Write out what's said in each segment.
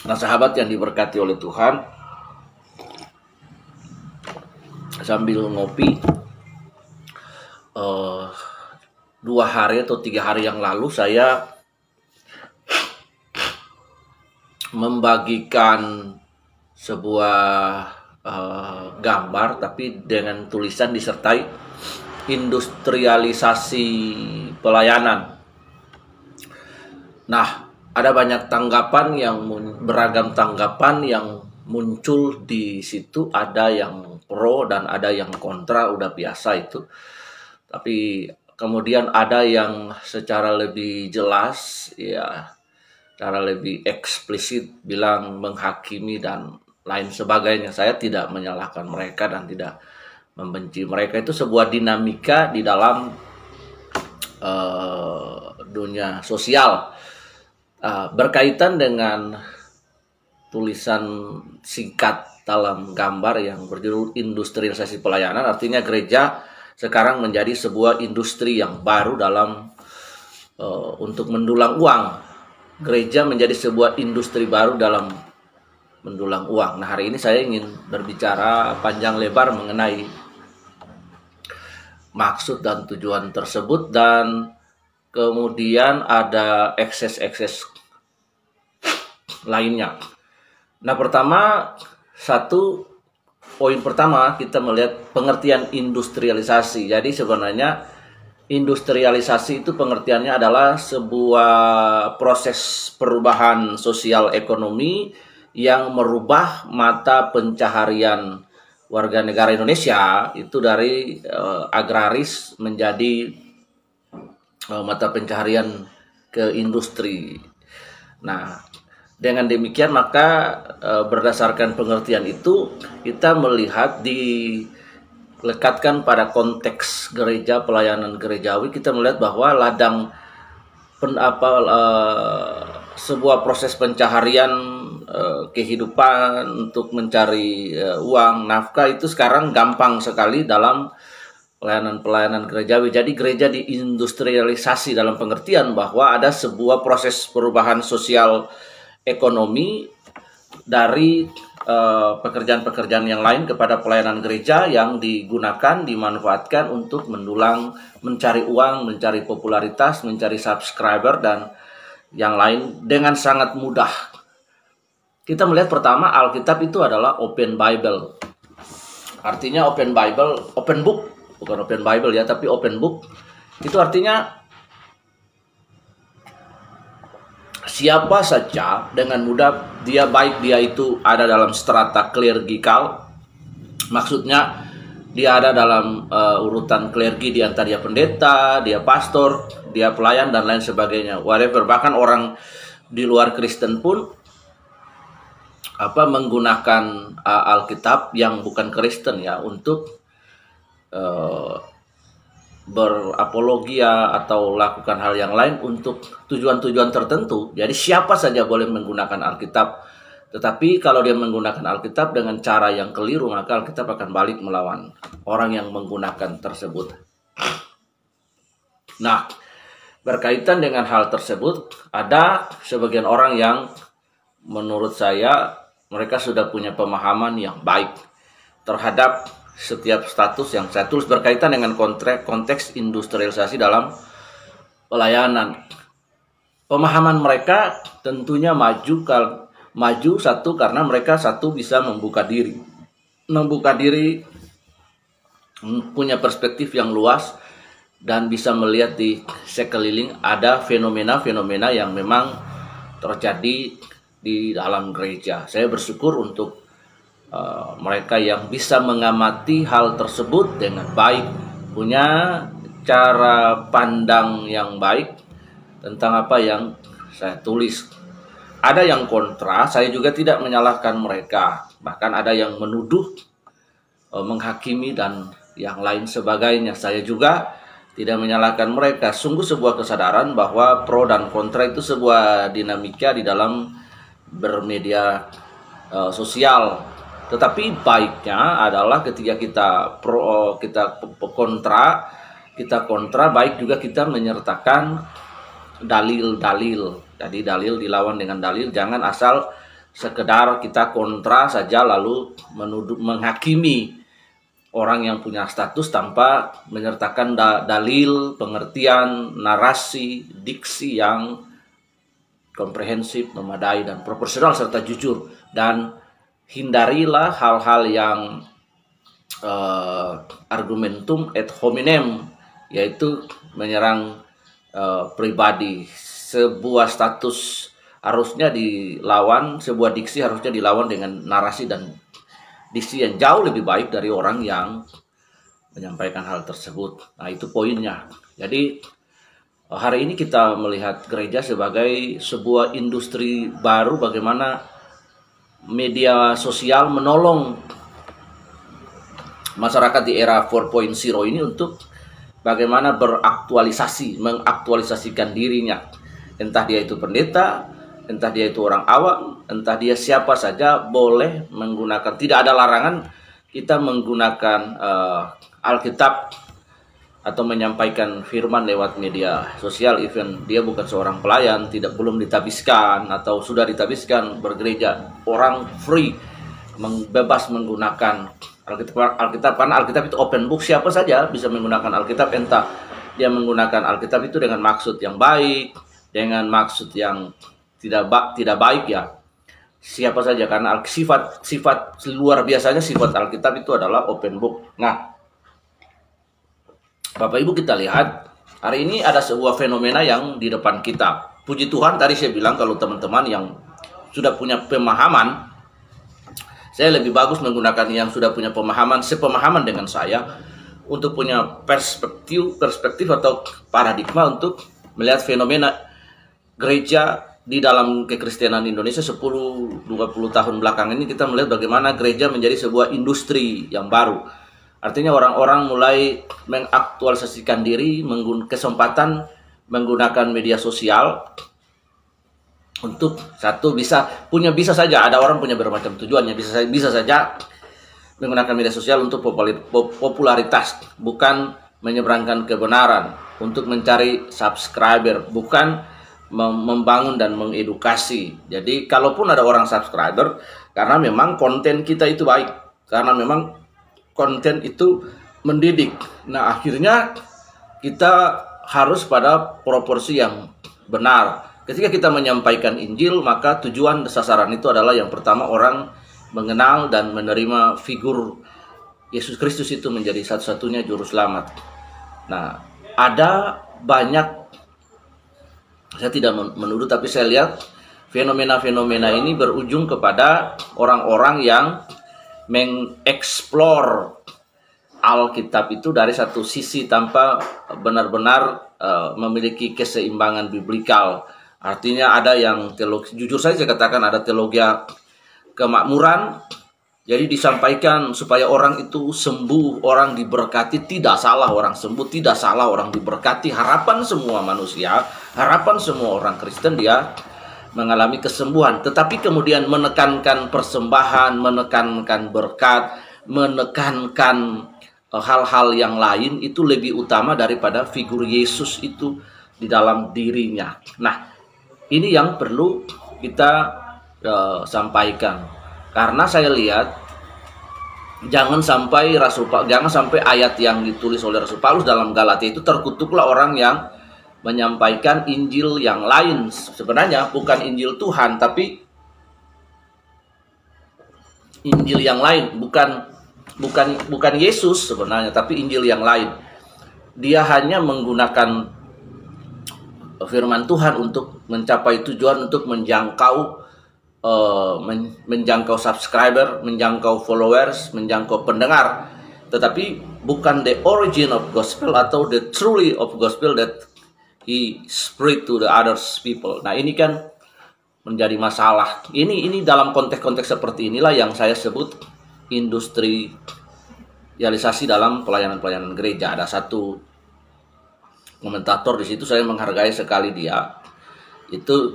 Nah, sahabat yang diberkati oleh Tuhan, sambil ngopi, 2 hari atau 3 hari yang lalu saya membagikan sebuah gambar, tapi dengan tulisan disertai industrialisasi pelayanan. Nah, ada banyak beragam tanggapan yang muncul di situ. Ada yang pro dan ada yang kontra, udah biasa itu. Tapi kemudian ada yang secara lebih jelas, ya, secara lebih eksplisit bilang menghakimi dan lain sebagainya. Saya tidak menyalahkan mereka dan tidak membenci mereka. Itu sebuah dinamika di dalam dunia sosial. Berkaitan dengan tulisan singkat dalam gambar yang berjudul industrialisasi pelayanan, artinya gereja sekarang menjadi sebuah industri yang baru dalam untuk mendulang uang. Gereja menjadi sebuah industri baru dalam mendulang uang. Nah, hari ini saya ingin berbicara panjang lebar mengenai maksud dan tujuan tersebut, dan kemudian ada ekses-ekses lainnya. Nah, poin pertama kita melihat pengertian industrialisasi. Jadi sebenarnya industrialisasi itu pengertiannya adalah sebuah proses perubahan sosial ekonomi yang merubah mata pencaharian warga negara Indonesia itu dari agraris menjadi mata pencaharian ke industri. Nah, dengan demikian maka berdasarkan pengertian itu kita melihat dilekatkan pada konteks gereja, pelayanan gerejawi. Kita melihat bahwa sebuah proses pencaharian kehidupan untuk mencari uang, nafkah itu sekarang gampang sekali dalam pelayanan gerejawi. Jadi gereja diindustrialisasi dalam pengertian bahwa ada sebuah proses perubahan sosial ekonomi dari pekerjaan-pekerjaan yang lain kepada pelayanan gereja yang dimanfaatkan untuk mencari uang, mencari popularitas, mencari subscriber dan yang lain dengan sangat mudah. Kita melihat pertama, Alkitab itu adalah open Bible. Artinya open Bible, open book, bukan open Bible ya, tapi open book. Itu artinya siapa saja dengan mudah, baik dia itu ada dalam strata klerikal, maksudnya dia ada dalam urutan klergi, di antara dia pendeta, dia pastor, dia pelayan dan lain sebagainya, whatever. Bahkan orang di luar Kristen pun menggunakan Alkitab yang bukan Kristen ya untuk berapologia atau lakukan hal yang lain untuk tujuan-tujuan tertentu. Jadi siapa saja boleh menggunakan Alkitab. Tetapi kalau dia menggunakan Alkitab dengan cara yang keliru, maka Alkitab akan balik melawan orang yang menggunakan tersebut. Nah, berkaitan dengan hal tersebut, ada sebagian orang yang menurut saya mereka sudah punya pemahaman yang baik terhadap setiap status yang saya tulis berkaitan dengan konteks industrialisasi dalam pelayanan. Pemahaman mereka tentunya maju satu karena mereka bisa membuka diri, punya perspektif yang luas dan bisa melihat di sekeliling ada fenomena-fenomena yang memang terjadi di dalam gereja. Saya bersyukur untuk mereka yang bisa mengamati hal tersebut dengan baik, punya cara pandang yang baik tentang apa yang saya tulis. Ada yang kontra, saya juga tidak menyalahkan mereka. Bahkan ada yang menuduh, menghakimi dan yang lain sebagainya. Saya juga tidak menyalahkan mereka. Sungguh sebuah kesadaran bahwa pro dan kontra itu sebuah dinamika di dalam bermedia sosial. Tetapi baiknya adalah ketika kita kontra, baik juga kita menyertakan dalil-dalil. Jadi dalil dilawan dengan dalil, jangan asal sekedar kita kontra saja lalu menuduh menghakimi orang yang punya status tanpa menyertakan dalil, pengertian, narasi, diksi yang komprehensif, memadai, dan proporsional serta jujur. Dan hindarilah hal-hal yang argumentum ad hominem, yaitu menyerang pribadi. Sebuah status harusnya dilawan, sebuah diksi harusnya dilawan dengan narasi dan diksi yang jauh lebih baik dari orang yang menyampaikan hal tersebut. Nah, itu poinnya. Jadi hari ini kita melihat gereja sebagai sebuah industri baru, bagaimana media sosial menolong masyarakat di era 4.0 ini untuk bagaimana mengaktualisasikan dirinya. Entah dia itu pendeta, entah dia itu orang awam, entah dia siapa saja boleh menggunakan. Tidak ada larangan kita menggunakan Alkitab atau menyampaikan firman lewat media sosial, even dia bukan seorang pelayan, belum ditabiskan atau sudah ditabiskan bergereja. Orang free, bebas menggunakan Alkitab karena Alkitab itu open book, siapa saja bisa menggunakan Alkitab, entah dia menggunakan Alkitab itu dengan maksud yang baik, dengan maksud yang tidak baik, ya siapa saja, karena sifat luar biasanya sifat Alkitab itu adalah open book. Nah, Bapak Ibu, kita lihat hari ini ada sebuah fenomena yang di depan kita. Puji Tuhan, tadi saya bilang kalau teman-teman yang sudah punya pemahaman, saya lebih bagus menggunakan yang sudah punya sepemahaman dengan saya untuk punya perspektif atau paradigma untuk melihat fenomena gereja di dalam kekristenan Indonesia 10-20 tahun belakangan ini. Kita melihat bagaimana gereja menjadi sebuah industri yang baru. Artinya orang-orang mulai mengaktualisasikan diri, kesempatan menggunakan media sosial untuk bisa saja ada orang punya bermacam tujuannya, bisa saja menggunakan media sosial untuk popularitas, bukan menyeberangkan kebenaran, untuk mencari subscriber, bukan membangun dan mengedukasi. Jadi kalaupun ada orang subscriber, karena memang konten kita itu baik, karena memang konten itu mendidik. Nah, akhirnya kita harus pada proporsi yang benar. Ketika kita menyampaikan Injil, maka tujuan sasaran itu adalah yang pertama orang mengenal dan menerima figur Yesus Kristus itu menjadi satu-satunya juru selamat. Nah, ada banyak, saya tidak menuduh, tapi saya lihat fenomena-fenomena ini berujung kepada orang-orang yang mengeksplor Alkitab itu dari satu sisi tanpa benar-benar memiliki keseimbangan biblikal. Artinya ada yang teologi, jujur saja saya katakan ada teologi kemakmuran. Jadi disampaikan supaya orang itu sembuh, orang diberkati. Tidak salah orang sembuh, tidak salah orang diberkati. Harapan semua manusia, harapan semua orang Kristen dia mengalami kesembuhan. Tetapi kemudian menekankan persembahan, menekankan berkat, menekankan hal-hal yang lain itu lebih utama daripada figur Yesus itu di dalam dirinya. Nah, ini yang perlu kita sampaikan. Karena saya lihat jangan sampai ayat yang ditulis oleh Rasul Paulus dalam Galatia itu, terkutuklah orang yang menyampaikan Injil yang lain. Sebenarnya bukan Injil Tuhan, tapi Injil yang lain, bukan Yesus sebenarnya, tapi Injil yang lain. Dia hanya menggunakan firman Tuhan untuk mencapai tujuan, untuk menjangkau subscriber, menjangkau followers, menjangkau pendengar, tetapi bukan the origin of gospel atau the truly of gospel that he spread to the others people. Nah, ini kan menjadi masalah. Ini dalam konteks-konteks seperti inilah yang saya sebut industrialisasi dalam pelayanan gereja. Ada satu komentator di situ, saya menghargai sekali dia. Itu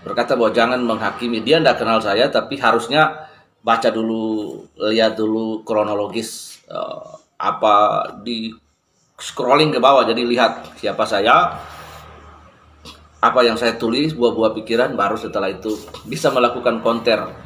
berkata bahwa jangan menghakimi. Dia tidak kenal saya, tapi harusnya baca dulu, lihat dulu kronologis di scrolling ke bawah. Jadi lihat siapa saya, apa yang saya tulis, buah-buah pikiran, baru setelah itu bisa melakukan counter